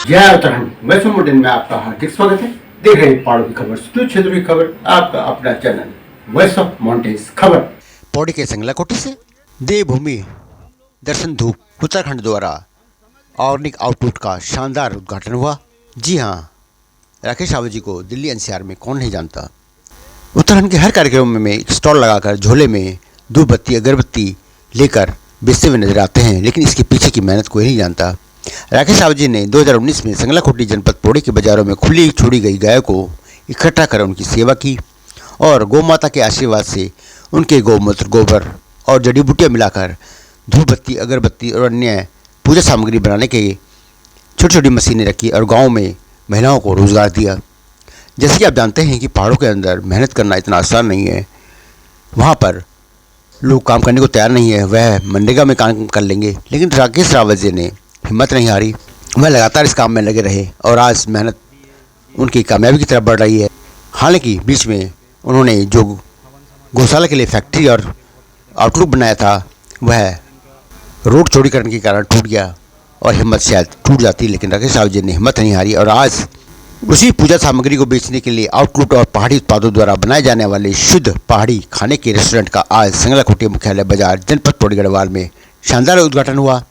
जय उत्तराखंड। वैसे बुलेटिन में आपका हार्दिक स्वागत है। देख रहे हैं पहाड़ों की खबर, सुदूर क्षेत्र की खबर, आपका अपना चैनल वॉइस ऑफ माउंटेन्स खबर। पौड़ी के संगलाकोटी से देवभूमि दर्शन धूप उत्तराखंड द्वारा ऑर्गेनिक आउटलेट का शानदार उद्घाटन हुआ। जी हाँ, राकेश रावत जी को दिल्ली एनसीआर में कौन नहीं जानता। उत्तराखंड के हर कार्यक्रम में एक स्टॉल लगाकर झोले में धूप बत्ती अगरबत्ती लेकर बेचते हुए नजर आते हैं, लेकिन इसके पीछे की मेहनत कोई नहीं जानता। राकेश रावत जी ने 2019 में संगलाकोटी जनपद पौड़ी के बाजारों में खुली छोड़ी गई गायों को इकट्ठा कर उनकी सेवा की और गौ माता के आशीर्वाद से उनके गौमूत्र, गोबर और जड़ी बूटियाँ मिलाकर धूप बत्ती अगरबत्ती और अन्य पूजा सामग्री बनाने के छोटी छोटी मशीनें रखी और गांव में महिलाओं को रोज़गार दिया। जैसे कि आप जानते हैं कि पहाड़ों के अंदर मेहनत करना इतना आसान नहीं है। वहाँ पर लोग काम करने को तैयार नहीं है, वह मनरेगा में काम कर लेंगे, लेकिन राकेश रावत जी ने हिम्मत नहीं हारी। वह लगातार इस काम में लगे रहे और आज मेहनत उनकी कामयाबी की तरफ बढ़ रही है। हालांकि बीच में उन्होंने जो गौशाला के लिए फैक्ट्री और आउटलुक बनाया था वह रोड चौड़ीकरण के कारण टूट गया और हिम्मत शायद टूट जाती, लेकिन राकेश रावत जी ने हिम्मत नहीं हारी और आज उसी पूजा सामग्री को बेचने के लिए आउटलुट और पहाड़ी उत्पादों द्वारा बनाए जाने वाले शुद्ध पहाड़ी खाने के रेस्टोरेंट का आज संगलाकोटी मुख्यालय बाजार जनपद पौड़ी गढ़वाल में शानदार उद्घाटन हुआ।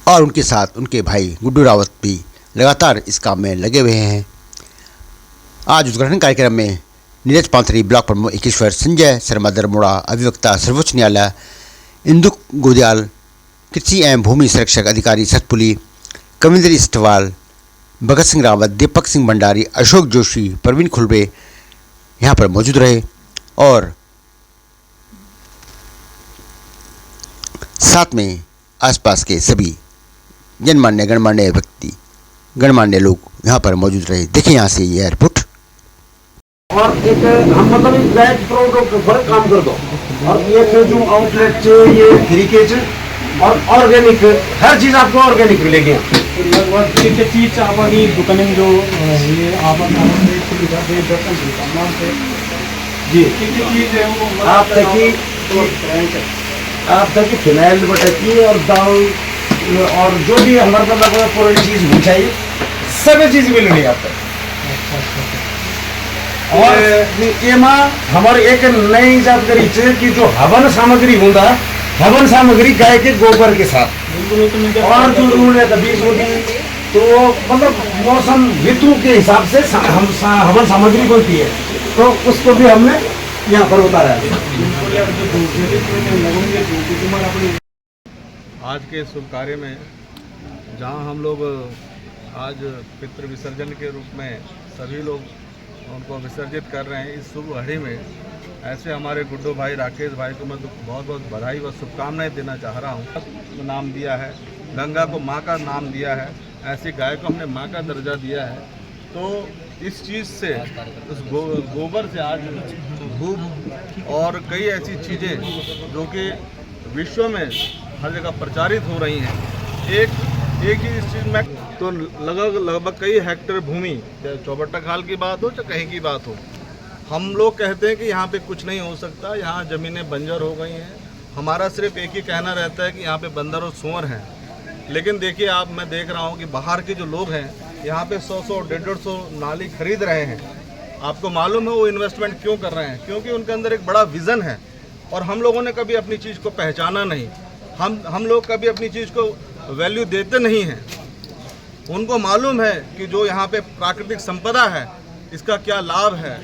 और उनके साथ उनके भाई गुड्डू रावत भी लगातार इस काम में लगे हुए हैं। आज उद्घाटन कार्यक्रम में नीरज पांथरी, ब्लॉक प्रमुख एकेश्वर, संजय शर्मा दरमोड़ा, अभिवक्ता सर्वोच्च न्यायालय इंदु गोदयाल, कृषि एवं भूमि संरक्षक अधिकारी सतपुली, कविंद्र इस्टवाल, भगत सिंह रावत, दीपक सिंह भंडारी, अशोक जोशी, प्रवीण खुलबे यहाँ पर मौजूद रहे और साथ में आसपास के सभी जनमान्य गणमान्य व्यक्ति, गणमान्य लोग यहाँ पर मौजूद रहे। देखिए यहाँ से ये एयरपोर्ट। और एक हम मतलब एक बैच प्रोडक्ट पर काम कर दो और एक जो आउटलेट ये फ्री के और ऑर्गेनिक हर चीज आपको ऑर्गेनिक मिलेगी। लगभग एक चीज आपकी दुकानें जो ये जी चीज है वो आप देखिए फिनाइल बटकी और दाल और जो भी हमारे मतलब पुरानी चीज चाहिए सभी चीज मिल रही है आपको। और ये हमारे एक नई जानकारी चाहिए कि जो हवन सामग्री होता हवन सामग्री गाय के गोबर के साथ और जो उन्होंने बीज होती तो मतलब मौसम ऋतु के हिसाब से हम हवन सामग्री बनती है, तो उसको भी हमने यहाँ पर उतारा है। आज के शुभ कार्य में जहाँ हम लोग आज पितृ विसर्जन के रूप में सभी लोग उनको विसर्जित कर रहे हैं, इस शुभ घड़ी में ऐसे हमारे गुड्डू भाई, राकेश भाई को मैं बहुत बहुत बधाई व शुभकामनाएं देना चाह रहा हूँ। नाम दिया है, गंगा को माँ का नाम दिया है, ऐसी गाय को हमने माँ का दर्जा दिया है। तो इस चीज़ से उस गोबर से आज धूप और कई ऐसी चीज़ें जो कि विश्व में हर जगह प्रचारित हो रही हैं। एक ही इस चीज़ में तो लगभग कई हेक्टेयर भूमि, चाहे चौबट्टा खाल की बात हो चाहे कहीं की बात हो, हम लोग कहते हैं कि यहाँ पे कुछ नहीं हो सकता, यहाँ ज़मीनें बंजर हो गई हैं। हमारा सिर्फ एक ही कहना रहता है कि यहाँ पे बंदर और सूअर हैं, लेकिन देखिए आप, मैं देख रहा हूँ कि बाहर के जो लोग हैं यहाँ पे 100-100, 150 नाली खरीद रहे हैं। आपको मालूम है वो इन्वेस्टमेंट क्यों कर रहे हैं? क्योंकि उनके अंदर एक बड़ा विज़न है और हम लोगों ने कभी अपनी चीज़ को पहचाना नहीं। हम लोग कभी अपनी चीज़ को वैल्यू देते नहीं हैं। उनको मालूम है कि जो यहाँ पे प्राकृतिक संपदा है इसका क्या लाभ है।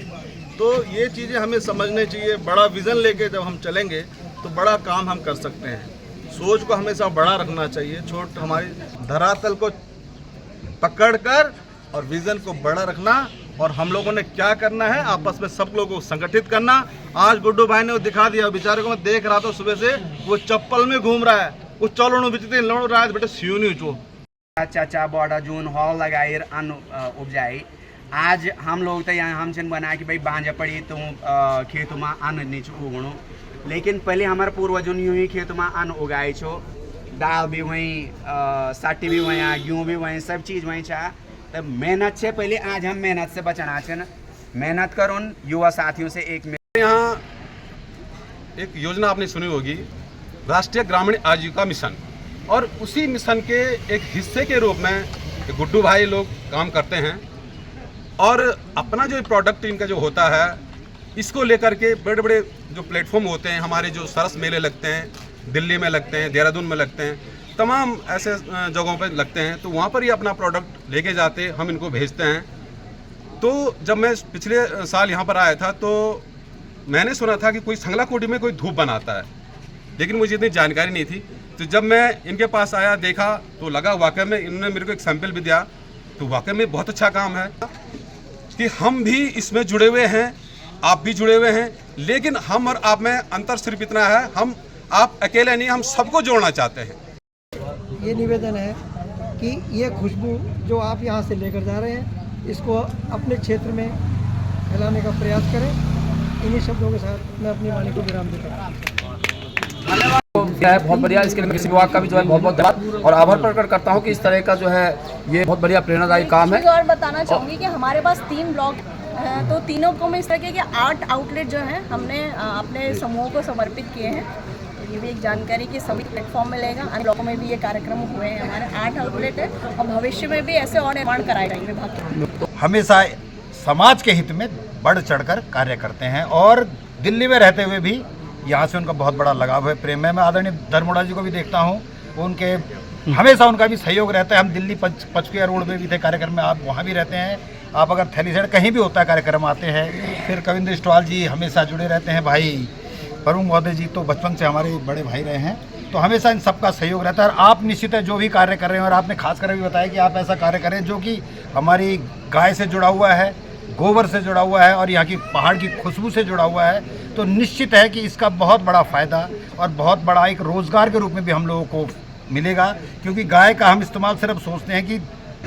तो ये चीज़ें हमें समझने चाहिए। बड़ा विज़न लेके जब हम चलेंगे तो बड़ा काम हम कर सकते हैं। सोच को हमेशा बड़ा रखना चाहिए, छोट हमारी धरातल को पकड़कर और विज़न को बड़ा रखना। और हम लोगों ने क्या करना है, आपस में सब लोगों को संगठित करना। आज गुड्डू भाई ने वो दिखा दिया, बेचारे को मैं देख रहा था सुबह से, वो चप्पल में घूम रहा है, वो चलो बिचते लड़ रहा है, बेटा सियूनी चो चाचा बड़ा जून हॉल लगाई अन्न उपजाई। आज हम लोग तो यहाँ हम बना कि भाई बांझा पड़ी तो खेतों में अन्न नहीं उगणो, लेकिन पहले हमारे पूर्वजों यूं ही खेतों में अन्न उगाए छो, दाल भी वहीं, साटी भी वहीं, गेहूँ भी वहीं, सब चीज़ वहीं छा। तो मेहनत से पहले आज हम मेहनत से बचना चाहिए। मेहनत करो युवा साथियों से। यहाँ एक योजना आपने सुनी होगी, राष्ट्रीय ग्रामीण आजीविका मिशन, और उसी मिशन के एक हिस्से के रूप में गुड्डू भाई लोग काम करते हैं और अपना जो प्रोडक्ट इनका जो होता है इसको लेकर के बड़े बड़े जो प्लेटफॉर्म होते हैं, हमारे जो सरस मेले लगते हैं, दिल्ली में लगते हैं, देहरादून में लगते हैं, तमाम ऐसे जगहों पर लगते हैं, तो वहाँ पर ही अपना प्रोडक्ट लेके जाते, हम इनको भेजते हैं। तो जब मैं पिछले साल यहाँ पर आया था तो मैंने सुना था कि कोई संगला कोटी में कोई धूप बनाता है, लेकिन मुझे इतनी जानकारी नहीं थी। तो जब मैं इनके पास आया, देखा तो लगा वाकई में, इन्होंने मेरे को एक सैंपल भी दिया, तो वाकई में बहुत अच्छा काम है कि हम भी इसमें जुड़े हुए हैं, आप भी जुड़े हुए हैं, लेकिन हम और आप में अंतर सिर्फ इतना है, हम आप अकेले नहीं, हम सबको जोड़ना चाहते हैं। ये निवेदन है कि ये खुशबू जो आप यहाँ से लेकर जा रहे हैं, इसको अपने क्षेत्र में फैलाने का प्रयास करें। इन्हीं शब्दों के साथ मैं अपनी वाणी को विराम देता हूँ। है बहुत बढ़िया, इसके लिए कृषि विभाग का भी जो है बहुत बहुत धन्यवाद और आभार प्रकट करता हूँ कि इस तरह का जो है ये बहुत बढ़िया प्रेरणादायी काम है। और बताना चाहूँगी कि हमारे पास 3 ब्लॉक, तो तीनों को में इस तरह के 8 आउटलेट जो हैं हमने अपने समूह को समर्पित किए हैं। तो ये भी एक जानकारी कि सभी प्लेटफॉर्म में लेगा, अन्य ब्लॉकों में भी ये कार्यक्रम हुए हैं। हमारे 8 आउटलेट है और भविष्य में भी ऐसे और निर्माण कराए जाएंगे विभाग। हमेशा समाज के हित में बढ़ चढ़कर कार्य करते हैं और दिल्ली में रहते हुए भी यहाँ से उनका बहुत बड़ा लगाव है, प्रेम है। मैं आदरणीय धर्मोड़ा जी को भी देखता हूँ, उनके हमेशा उनका भी सहयोग रहता है। हम दिल्ली पंचकुला रोड में भी थे कार्यक्रम में, आप वहाँ भी रहते हैं। आप अगर थैली साइड कहीं भी होता है कार्यक्रम आते हैं। फिर कविंद्र स्टॉल जी हमेशा जुड़े रहते हैं, भाई वरुण महोदय जी तो बचपन से हमारे बड़े भाई रहे हैं, तो हमेशा इन सबका सहयोग रहता है। और आप निश्चित है जो भी कार्य कर रहे हैं, और आपने खास कर भी बताया कि आप ऐसा कार्य करें जो कि हमारी गाय से जुड़ा हुआ है, गोबर से जुड़ा हुआ है और यहाँ की पहाड़ की खुशबू से जुड़ा हुआ है, तो निश्चित है कि इसका बहुत बड़ा फ़ायदा और बहुत बड़ा एक रोज़गार के रूप में भी हम लोगों को मिलेगा। क्योंकि गाय का हम इस्तेमाल सिर्फ सोचते हैं कि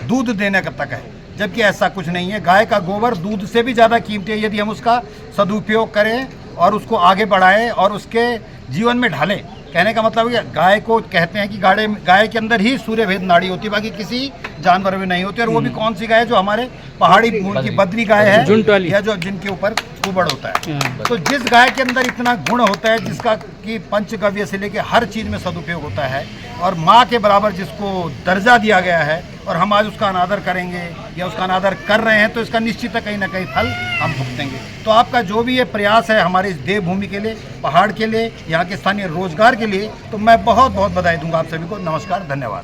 दूध देने का तक है, जबकि ऐसा कुछ नहीं है। गाय का गोबर दूध से भी ज़्यादा कीमती है यदि हम उसका सदुपयोग करें और उसको आगे बढ़ाएं और उसके जीवन में ढालें। कहने का मतलब है गाय को कहते हैं कि गाय के अंदर ही सूर्य भेद नाड़ी होती है, बाकी किसी जानवर में नहीं होती। और वो भी कौन सी गाय, जो हमारे पहाड़ी मूल की बद्री गाय है या जो जिनके ऊपर कुबड़ होता है। तो जिस गाय के अंदर इतना गुण होता है, जिसका कि पंचगव्य से लेके हर चीज़ में सदुपयोग होता है और माँ के बराबर जिसको दर्जा दिया गया है, और हम आज उसका अनादर करेंगे या उसका अनादर कर रहे हैं, तो इसका निश्चित है कहीं ना कहीं फल हम भुगतेंगे। तो आपका जो भी ये प्रयास है हमारे इस देवभूमि के लिए, पहाड़ के लिए, यहाँ के स्थानीय रोजगार के लिए, तो मैं बहुत बहुत बधाई दूंगा आप सभी को। नमस्कार, धन्यवाद।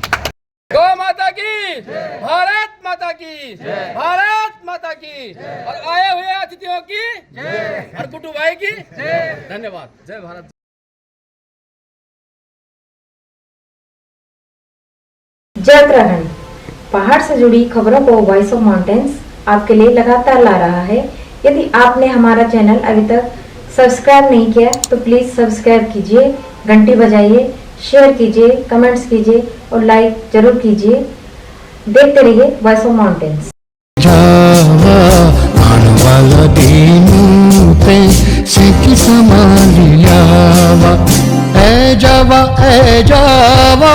गौ माता की, भारत माता की, भारत माता की, और आए हुए अतिथियों की और गुड्डू भाई की धन्यवाद। जय भारत। जय उत्तराखंड। पहाड़ से जुड़ी खबरों को वॉइस ऑफ माउंटेन्स आपके लिए लगातार ला रहा है। यदि आपने हमारा चैनल अभी तक सब्सक्राइब नहीं किया तो प्लीज सब्सक्राइब कीजिए, घंटी बजाइए, शेयर कीजिए, कमेंट्स कीजिए और लाइक जरूर कीजिए। देखते रहिए voice of mountains. A Java